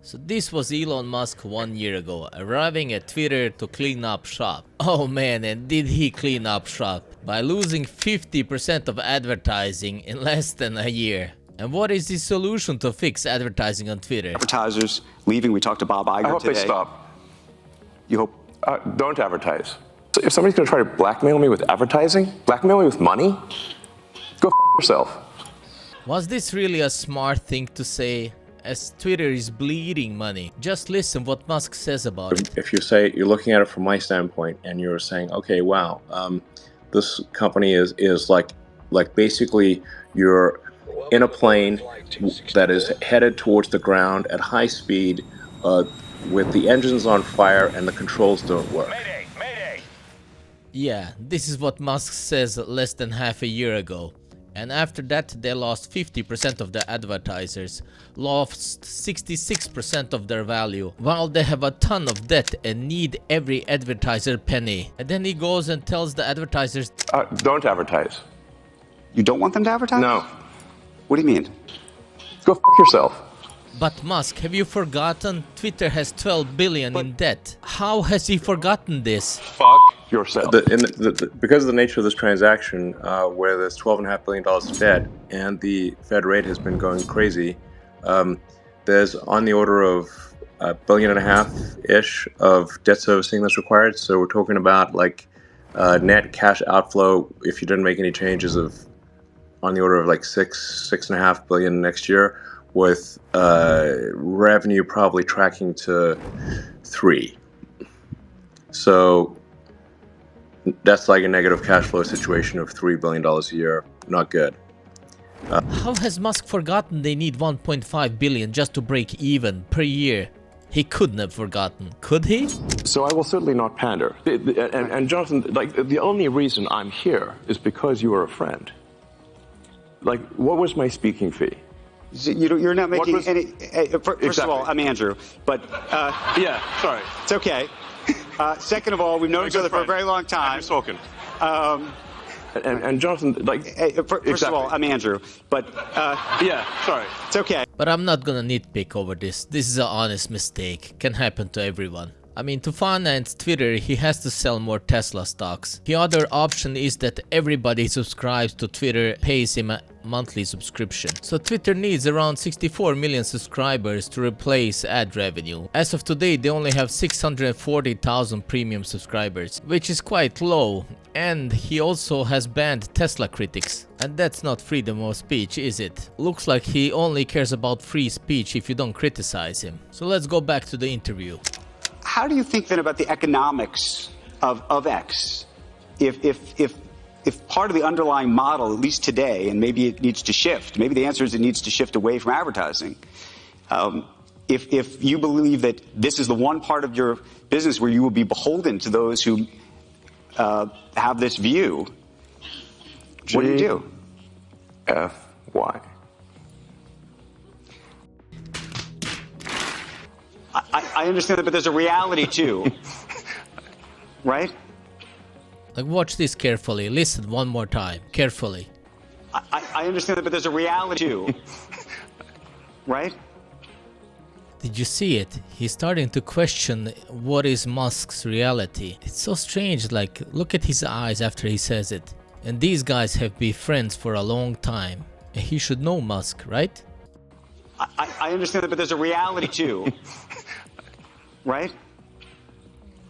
So this was Elon Musk 1 year ago, arriving at Twitter to clean up shop. Oh man, and did he clean up shop by losing 50% of advertising in less than a year. And what is the solution to fix advertising on Twitter? Advertisers leaving. We talked to Bob Iger today. I hope they stop. You hope? Don't advertise. So if somebody's going to try to blackmail me with advertising, blackmail me with money, go f yourself. Was this really a smart thing to say? As Twitter is bleeding money. Just listen what Musk says about it. If you say, you're looking at it from my standpoint and you're saying, okay, wow, this company is like basically you're in a plane that is headed towards the ground at high speed with the engines on fire and the controls don't work. Mayday, mayday. Yeah, this is what Musk says less than half a year ago. And after that, they lost 50% of their advertisers, lost 66% of their value, while they have a ton of debt and need every advertiser penny. And then he goes and tells the advertisers, don't advertise. You don't want them to advertise? No. What do you mean? Go f yourself. but Musk, have you forgotten? Twitter has 12 billion in debt. How has he forgotten this? Fuck yourself. Because of the nature of this transaction, where there's $12.5 billion of debt and the Fed rate has been going crazy, there's on the order of $1.5 billion-ish of debt servicing that's required. So we're talking about like net cash outflow, if you didn't make any changes, of on the order of like $6.5 billion next year, with revenue probably tracking to $3 billion. So that's like a negative cash flow situation of $3 billion a year. Not good. How has Musk forgotten they need 1.5 billion just to break even per year? He couldn't have forgotten, could he? So I will certainly not pander. And Jonathan, like, the only reason I'm here is because you are a friend. Like, what was my speaking fee? You're not making any. First Exactly. of all, I'm Andrew, but Yeah, sorry. it's okay. Second of all, we've known each other for a very long time. Andrew Sorkin. And Jonathan, like, First of all, I'm Andrew, but yeah, sorry. it's okay. But I'm not gonna nitpick over this. This is an honest mistake. Can happen to everyone. I mean, to finance Twitter, he has to sell more Tesla stocks. The other option is that everybody subscribes to Twitter, pays him a monthly subscription. So Twitter needs around 64 million subscribers to replace ad revenue. As of today, they only have 640,000 premium subscribers, which is quite low. And he also has banned Tesla critics. And that's not freedom of speech, is it? Looks like he only cares about free speech if you don't criticize him. So let's go back to the interview. How do you think then about the economics of X? If part of the underlying model, at least today, and maybe it needs to shift, maybe the answer is it needs to shift away from advertising. If you believe that this is the one part of your business where you will be beholden to those who have this view, what do you do? F-Y. I understand that, but there's a reality too, right? Like, watch this carefully. Listen one more time, carefully. I understand that, but there's a reality too, right? Did you see it? He's starting to question what is Musk's reality. It's so strange, like, look at his eyes after he says it. And these guys have been friends for a long time. And he should know Musk, right? I understand that, but there's a reality too, right?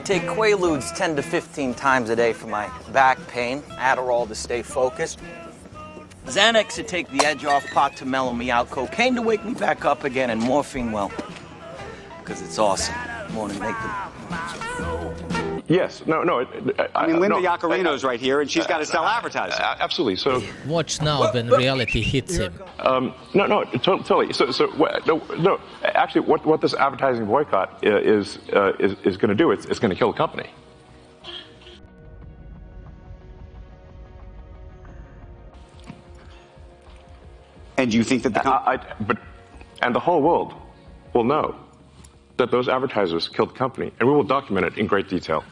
Take Quaaludes 10 to 15 times a day for my back pain, Adderall to stay focused, Xanax to take the edge off, pot to mellow me out, cocaine to wake me back up again, and morphine, well, because it's awesome. More to make them. Yes, no. I mean, Linda Yaccarino's right here, and she's got to sell advertising. Absolutely. So, Watch now when reality hits him. no, totally. No. Actually, what this advertising boycott is going to do, it's going to kill the company. And you think that the and the whole world will know that those advertisers killed the company, and we will document it in great detail.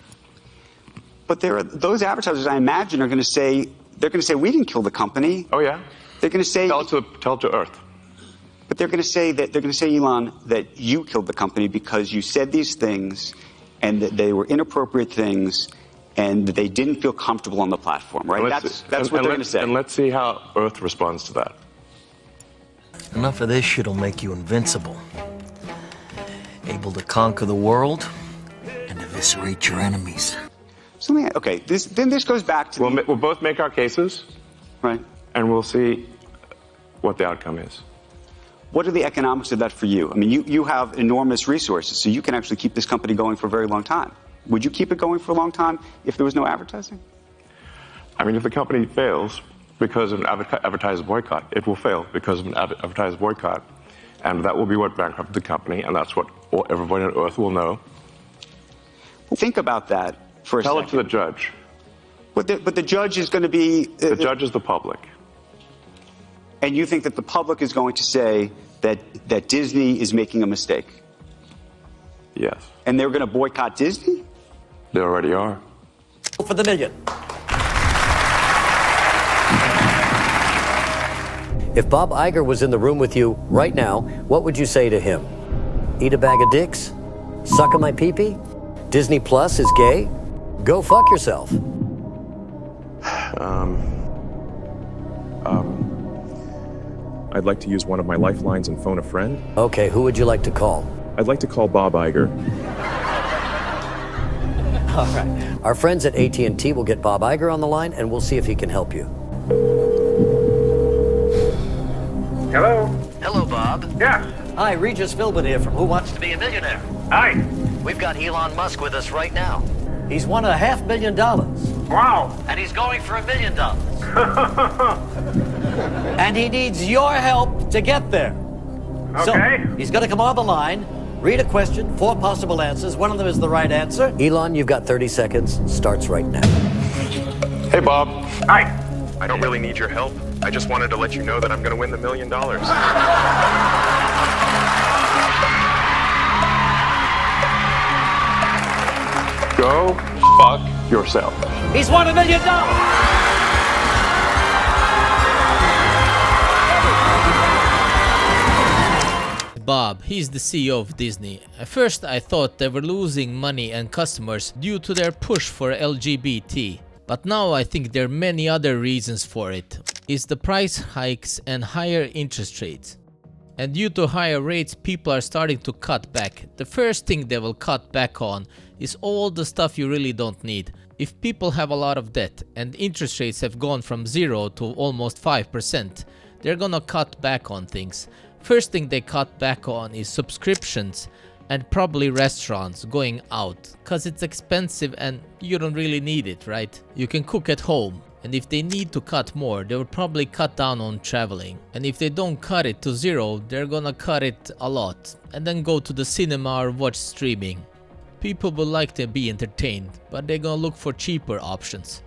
But those advertisers, I imagine, are going to say, we didn't kill the company. Oh yeah. They're going to say, Tell it to Earth. But they're going to say, Elon, that you killed the company because you said these things and that they were inappropriate things and that they didn't feel comfortable on the platform, right? That's what they're going to say. And let's see how Earth responds to that. Enough of this shit'll make you invincible. Able to conquer the world and eviscerate your enemies. So, okay, this goes back to We'll both make our cases, right? And we'll see what the outcome is. What are the economics of that for you? I mean, you have enormous resources, so you can actually keep this company going for a very long time. Would you keep it going for a long time if there was no advertising? I mean, if the company fails because of an advertiser boycott, it will fail because of an advertiser boycott. And that will be what bankrupted the company, and that's what everybody on Earth will know. Think about that for a second. Tell it to the judge. But the judge is going to be... The judge is the public. And you think that the public is going to say that Disney is making a mistake? Yes. And they're going to boycott Disney? They already are. For the million. If Bob Iger was in the room with you right now, what would you say to him? Eat a bag of dicks? Suck on my pee-pee? Disney Plus is gay? Go fuck yourself. I'd like to use one of my lifelines and phone a friend. Okay, who would you like to call? I'd like to call Bob Iger. All right. Our friends at AT&T will get Bob Iger on the line, and we'll see if he can help you. Hello? Hello, Bob. Yes. Hi, Regis Philbin here from Who Wants to Be a Millionaire. Hi. We've got Elon Musk with us right now. He's won $500,000. Wow. And he's going for $1 million. And he needs your help to get there. Okay. So, he's going to come on the line, read a question, 4 possible answers. One of them is the right answer. Elon, you've got 30 seconds. Starts right now. Hey, Bob. Hi. I don't really need your help. I just wanted to let you know that I'm going to win the $1 million. Go fuck yourself. He's won $1 million. Bob, he's the CEO of Disney. At first I thought they were losing money and customers due to their push for LGBT. But now I think there are many other reasons for it. It's the price hikes and higher interest rates. And due to higher rates, people are starting to cut back. The first thing they will cut back on is all the stuff you really don't need. If people have a lot of debt and interest rates have gone from 0 to almost 5%, they're gonna cut back on things. First thing they cut back on is subscriptions and probably restaurants, going out, cause it's expensive and you don't really need it, right? You can cook at home. And if they need to cut more, they will probably cut down on traveling. And if they don't cut it to 0, they're gonna cut it a lot and then go to the cinema or watch streaming. People would like to be entertained, but they're gonna look for cheaper options.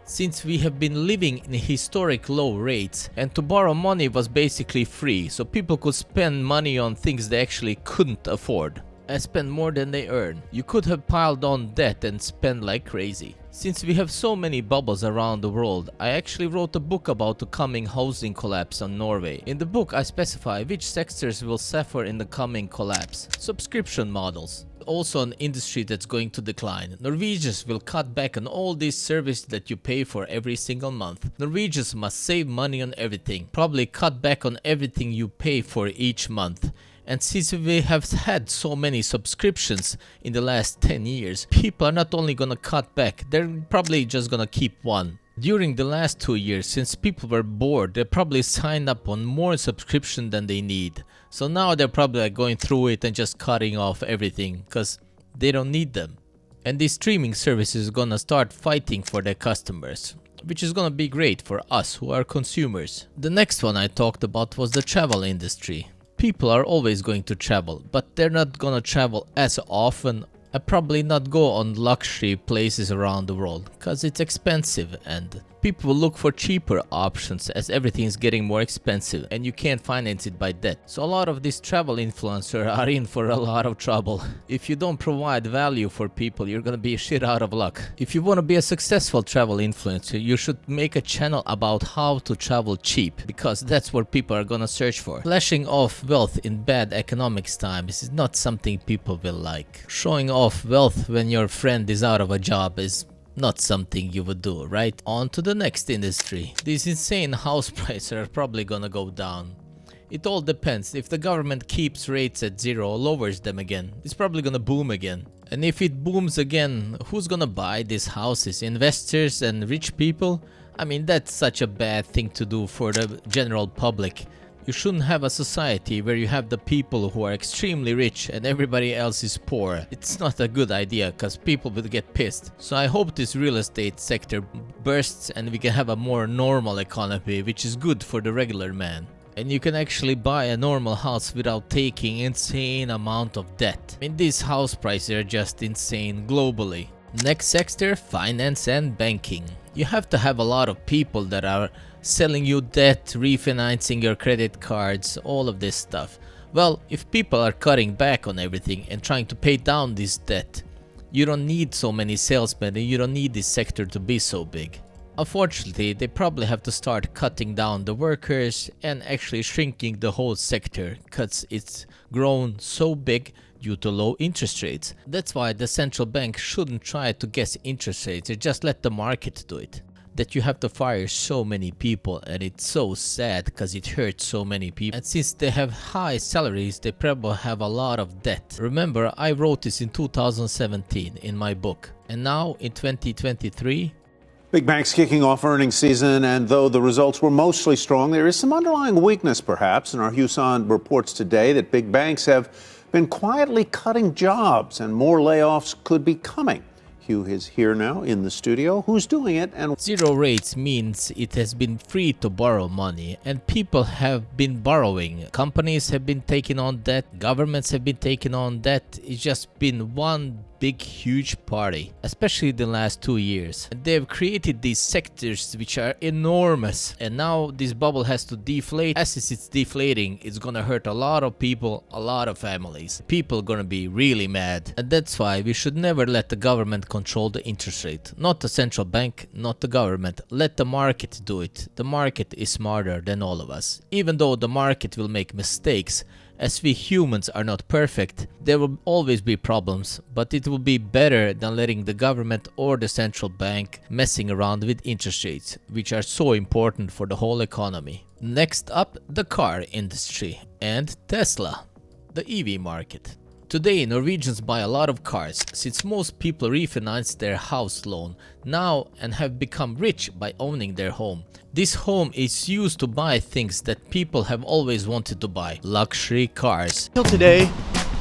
Since we have been living in historic low rates and to borrow money was basically free, so people could spend money on things they actually couldn't afford and spend more than they earn. You could have piled on debt and spend like crazy. Since we have so many bubbles around the world, I actually wrote a book about the coming housing collapse on Norway. In the book I specify which sectors will suffer in the coming collapse. Subscription models. Also an industry that's going to decline. Norwegians will cut back on all these services that you pay for every single month. Norwegians must save money on everything. Probably cut back on everything you pay for each month. And since we have had so many subscriptions in the last 10 years, people are not only gonna cut back, they're probably just gonna keep one. During the last 2 years, since people were bored, they probably signed up on more subscription than they need. So now they're probably going through it and just cutting off everything, cause they don't need them. And these streaming services are gonna start fighting for their customers, which is gonna be great for us who are consumers. The next one I talked about was the travel industry. People are always going to travel, but they're not gonna travel as often and probably not go on luxury places around the world, cause it's expensive and People will look for cheaper options as everything is getting more expensive and you can't finance it by debt. So a lot of these travel influencers are in for a lot of trouble. If you don't provide value for people, you're gonna be shit out of luck. If you want to be a successful travel influencer, you should make a channel about how to travel cheap, because that's what people are gonna search for. Flashing off wealth in bad economics times is not something people will like. Showing off wealth when your friend is out of a job is not something you would do, right? On to the next industry. These insane house prices are probably gonna go down. It all depends. If the government keeps rates at zero or lowers them again, it's probably gonna boom again. And if it booms again, who's gonna buy these houses? Investors and rich people? I mean, that's such a bad thing to do for the general public. You shouldn't have a society where you have the people who are extremely rich and everybody else is poor. It's not a good idea, because people will get pissed. So I hope this real estate sector bursts and we can have a more normal economy, which is good for the regular man. And you can actually buy a normal house without taking insane amount of debt. I mean, these house prices are just insane globally. Next sector, finance and banking. You have to have a lot of people that are selling you debt, refinancing your credit cards, all of this stuff. Well, if people are cutting back on everything and trying to pay down this debt, you don't need so many salesmen and you don't need this sector to be so big. Unfortunately, they probably have to start cutting down the workers and actually shrinking the whole sector, because it's grown so big due to low interest rates. That's why the central bank shouldn't try to guess interest rates, just let the market do it. That you have to fire so many people, and it's so sad because it hurts so many people. And since they have high salaries, they probably have a lot of debt. Remember, I wrote this in 2017 in my book, and now in 2023, big banks kicking off earnings season, and though the results were mostly strong, there is some underlying weakness perhaps. And our Huson reports today that big banks have been quietly cutting jobs and more layoffs could be coming. Hugh is here now in the studio. Who's doing it? And zero rates means it has been free to borrow money, and people have been borrowing. Companies have been taking on debt, governments have been taking on debt. It's just been one big huge party, especially the last 2 years. And they've created these sectors which are enormous, and now this bubble has to deflate. As it's deflating, it's gonna hurt a lot of people, a lot of families. People gonna be really mad, and that's why we should never let the government control the interest rate. Not the central bank, not the government. Let the market do it. The market is smarter than all of us. Even though the market will make mistakes, as we humans are not perfect, there will always be problems, but it will be better than letting the government or the central bank messing around with interest rates, which are so important for the whole economy. Next up, the car industry and Tesla, the EV market. Today, Norwegians buy a lot of cars, since most people refinance their house loan now and have become rich by owning their home. This home is used to buy things that people have always wanted to buy, luxury cars. Till today,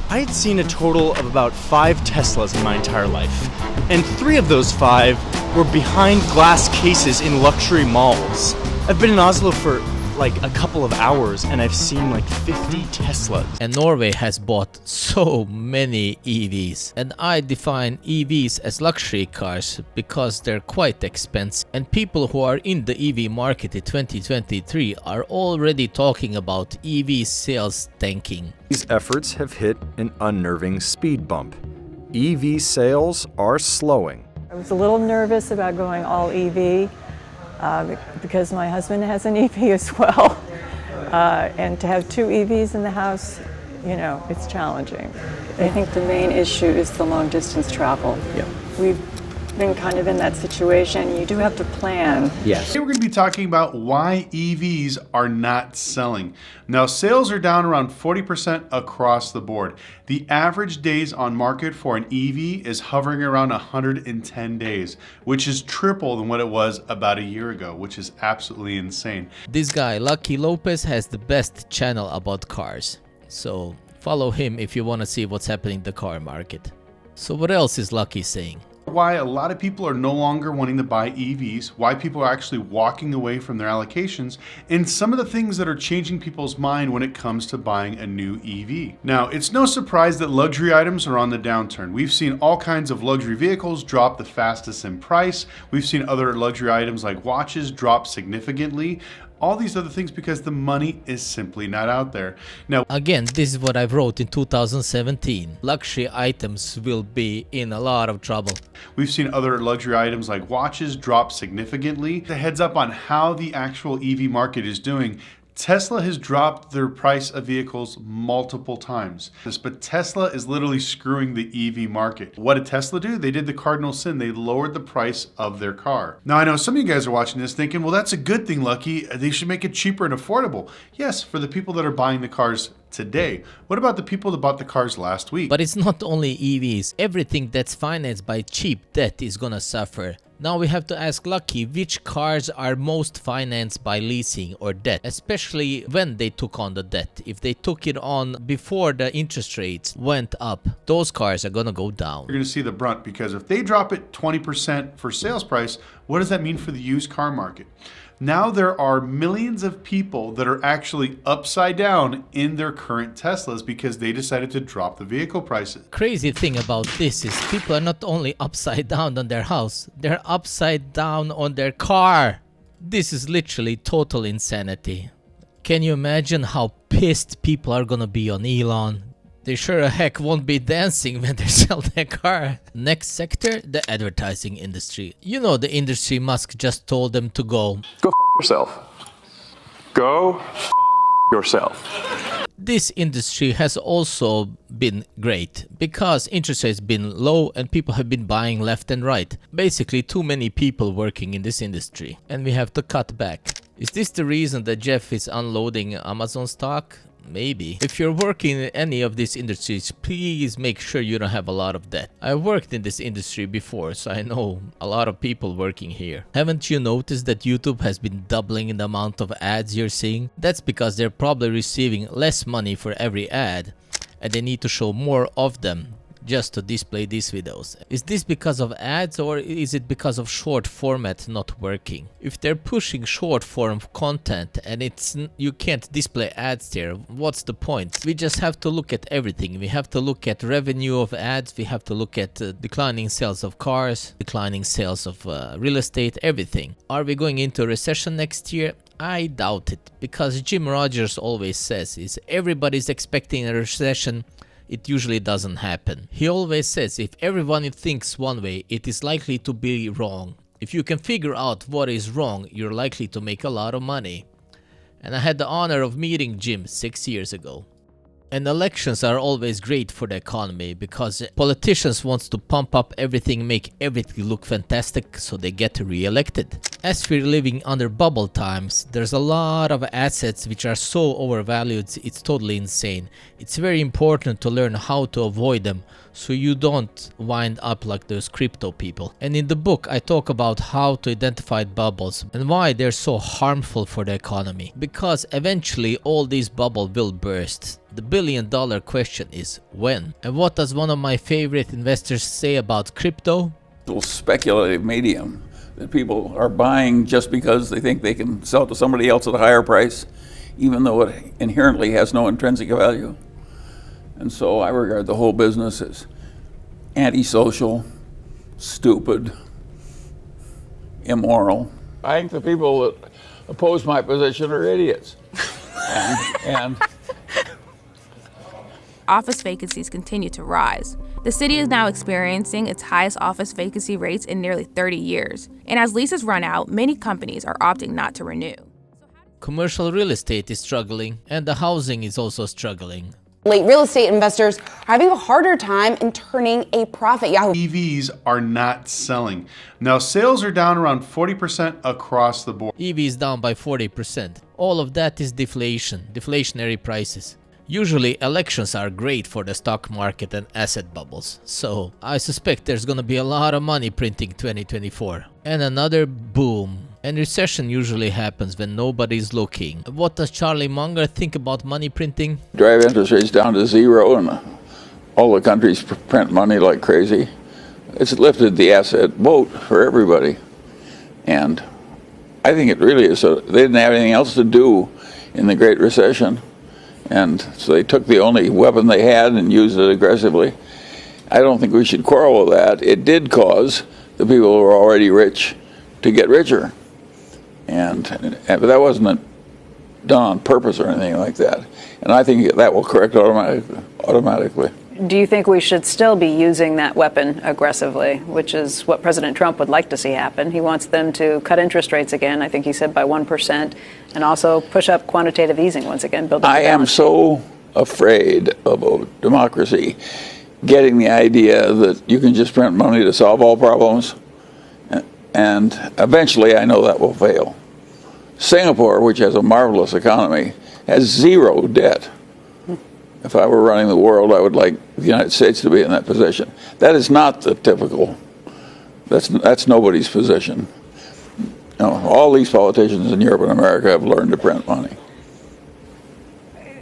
I had seen a total of about 5 Teslas in my entire life, and 3 of those 5 were behind glass cases in luxury malls. I've been in Oslo for like a couple of hours and I've seen like 50 Teslas. And Norway has bought so many EVs. And I define EVs as luxury cars because they're quite expensive. And people who are in the EV market in 2023 are already talking about EV sales tanking. These efforts have hit an unnerving speed bump. EV sales are slowing. I was a little nervous about going all EV. Because my husband has an EV as well. And to have 2 EVs in the house, you know, it's challenging. I think the main issue is the long distance travel. Yeah. We've been kind of in that situation. You do have to plan. Yes. Today we're going to be talking about why EVs are not selling. Now, sales are down around 40% across the board. The average days on market for an EV is hovering around 110 days, which is triple than what it was about a year ago, which is absolutely insane. This guy, Lucky Lopez, has the best channel about cars. So follow him if you want to see what's happening in the car market. So what else is Lucky saying? Why a lot of people are no longer wanting to buy EVs, why people are actually walking away from their allocations, and some of the things that are changing people's mind when it comes to buying a new EV. Now, it's no surprise that luxury items are on the downturn. We've seen all kinds of luxury vehicles drop the fastest in price. We've seen other luxury items like watches drop significantly. All these other things because the money is simply not out there. Now, again, this is what I wrote in 2017. Luxury items will be in a lot of trouble. We've seen other luxury items like watches drop significantly. The heads up on how the actual EV market is doing. Tesla has dropped their price of vehicles multiple times, but Tesla is literally screwing the EV market. What did Tesla do? They did the cardinal sin. They lowered the price of their car. Now, I know some of you guys are watching this thinking, well, that's a good thing, Lucky. They should make it cheaper and affordable. Yes, for the people that are buying the cars today. What about the people that bought the cars last week? But it's not only EVs. Everything that's financed by cheap debt is gonna suffer. Now we have to ask Lucky which cars are most financed by leasing or debt, especially when they took on the debt. If they took it on before the interest rates went up, those cars are gonna go down. You're gonna see the brunt because if they drop it 20% for sales price, what does that mean for the used car market? Now there are millions of people that are actually upside down in their current Teslas because they decided to drop the vehicle prices. Crazy thing about this is people are not only upside down on their house, they're upside down on their car. This is literally total insanity. Can you imagine how pissed people are gonna be on Elon? They sure heck won't be dancing when they sell their car. Next sector, the advertising industry. You know the industry Musk just told them to go. Go f yourself. Go f yourself. This industry has also been great because interest rates been low and people have been buying left and right. Basically too many people working in this industry and we have to cut back. Is this the reason that Jeff is unloading Amazon stock? Maybe. If you're working in any of these industries, please make sure you don't have a lot of debt. I worked in this industry before, so I know a lot of people working here. Haven't you noticed that YouTube has been doubling the amount of ads you're seeing? That's because they're probably receiving less money for every ad, and they need to show more of them just to display these videos. Is this because of ads or is it because of short format not working? If they're pushing short form content and you can't display ads there, what's the point? We just have to look at everything. We have to look at revenue of ads, we have to look at declining sales of cars, declining sales of real estate, everything. Are we going into a recession next year? I doubt it, because Jim Rogers always says is everybody's expecting a recession. It usually doesn't happen. He always says if everyone thinks one way, it is likely to be wrong. If you can figure out what is wrong, you're likely to make a lot of money. And I had the honor of meeting Jim 6 years ago. And elections are always great for the economy because politicians want to pump up everything, make everything look fantastic so they get re-elected. As we're living under bubble times, there's a lot of assets which are so overvalued, it's totally insane. It's very important to learn how to avoid them so you don't wind up like those crypto people. And in the book I talk about how to identify bubbles and why they're so harmful for the economy. Because eventually all these bubbles will burst. The billion-dollar question is when? And what does one of my favorite investors say about crypto? Speculative medium that people are buying just because they think they can sell to somebody else at a higher price, even though it inherently has no intrinsic value. And so I regard the whole business as antisocial, stupid, immoral. I think the people that oppose my position are idiots. and office vacancies continue to rise. The city is now experiencing its highest office vacancy rates in nearly 30 years. And as leases run out, many companies are opting not to renew. Commercial real estate is struggling, and the housing is also struggling. Late real estate investors are having a harder time in turning a profit. EVs are not selling. Now, sales are down around 40% across the board. EVs down by 40%. All of that is deflation, deflationary prices. Usually elections are great for the stock market and asset bubbles, so I suspect there's gonna be a lot of money printing 2024. And another boom. And recession usually happens when nobody's looking. What does Charlie Munger think about money printing? Drive interest rates down to zero and all the countries print money like crazy. it's lifted the asset boat for everybody. And I think it really is. So they didn't have anything else to do in the Great Recession, and so they took the only weapon they had and used it aggressively. I don't think we should quarrel with that. It did cause the people who were already rich to get richer, but that wasn't done on purpose or anything like that. And I think that will correct automatically. Do you think we should still be using that weapon aggressively, which is what President Trump would like to see happen? He wants them to cut interest rates again, I think he said by 1%, and also push up quantitative easing once again. I am so afraid of a democracy getting the idea that you can just print money to solve all problems, and eventually I know that will fail. Singapore, which has a marvelous economy, has zero debt. If I were running the world, I would like the United States to be in that position. That is not the typical. That's nobody's position. All these politicians in Europe and America have learned to print money.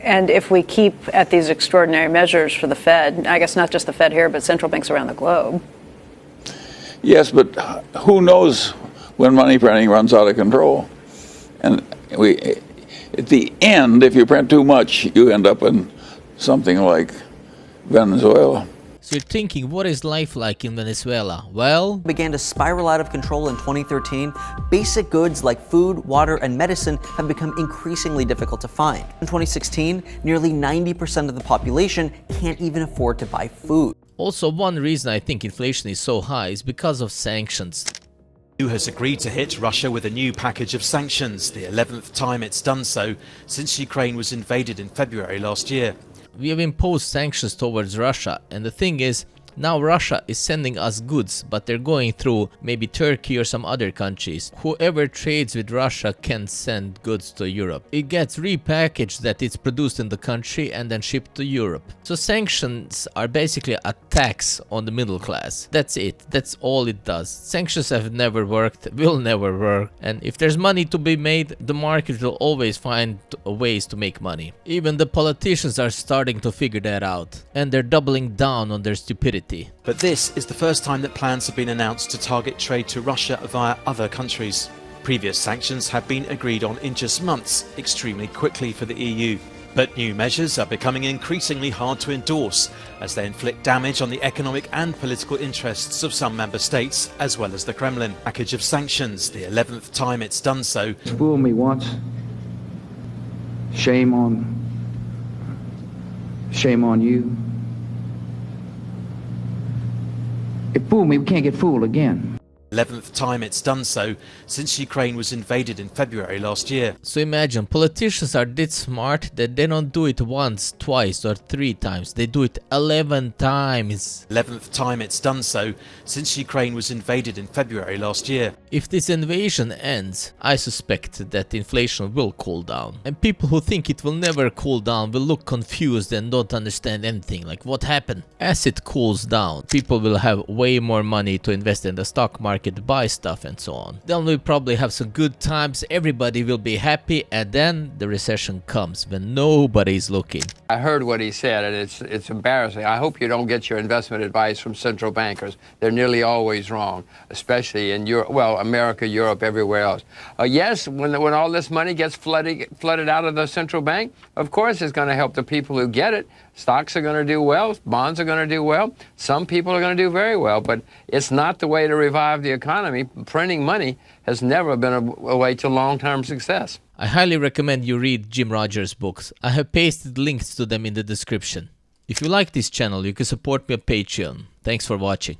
And if we keep at these extraordinary measures for the Fed, I guess not just the Fed here, but central banks around the globe. Yes, but who knows when money printing runs out of control? And at the end, if you print too much, you end up in something like Venezuela. So you're thinking, what is life like in Venezuela? Well, began to spiral out of control in 2013. Basic goods like food, water, and medicine have become increasingly difficult to find. In 2016, nearly 90% of the population can't even afford to buy food. Also, one reason I think inflation is so high is because of sanctions. The EU has agreed to hit Russia with a new package of sanctions, the 11th time it's done so since Ukraine was invaded in February last year. We have imposed sanctions towards Russia, and the thing is, now Russia is sending us goods, but they're going through maybe Turkey or some other countries. Whoever trades with Russia can send goods to Europe. It gets repackaged that it's produced in the country and then shipped to Europe. So sanctions are basically a tax on the middle class. That's it. That's all it does. Sanctions have never worked, will never work. And if there's money to be made, the market will always find ways to make money. Even the politicians are starting to figure that out. And they're doubling down on their stupidity. But this is the first time that plans have been announced to target trade to Russia via other countries. Previous sanctions have been agreed on in just months, extremely quickly for the EU. But new measures are becoming increasingly hard to endorse as they inflict damage on the economic and political interests of some member states, as well as the Kremlin. Package of sanctions, the 11th time it's done so. Fool me once. Shame on you. It fooled me, we can't get fooled again. 11th time it's done so since Ukraine was invaded in February last year. So imagine, politicians are that smart that they don't do it once, twice or 3 times. They do it 11 times. 11th time it's done so since Ukraine was invaded in February last year. If this invasion ends, I suspect that inflation will cool down. And people who think it will never cool down will look confused and don't understand anything. Like, what happened? As it cools down, people will have way more money to invest in the stock market, buy stuff and so on. Then we'll probably have some good times, everybody will be happy, and then the recession comes when nobody's looking. I heard what he said, and it's embarrassing. I hope you don't get your investment advice from central bankers. They're nearly always wrong, especially in Europe, well, America, Europe, everywhere else. Yes, when all this money gets flooded out of the central bank, of course it's going to help the people who get it. Stocks are going to do well, bonds are going to do well, some people are going to do very well, but it's not the way to revive the economy. Printing money has never been a way to long-term success. I highly recommend you read Jim Rogers' books. I have pasted links to them in the description. If you like this channel, you can support me on Patreon. Thanks for watching.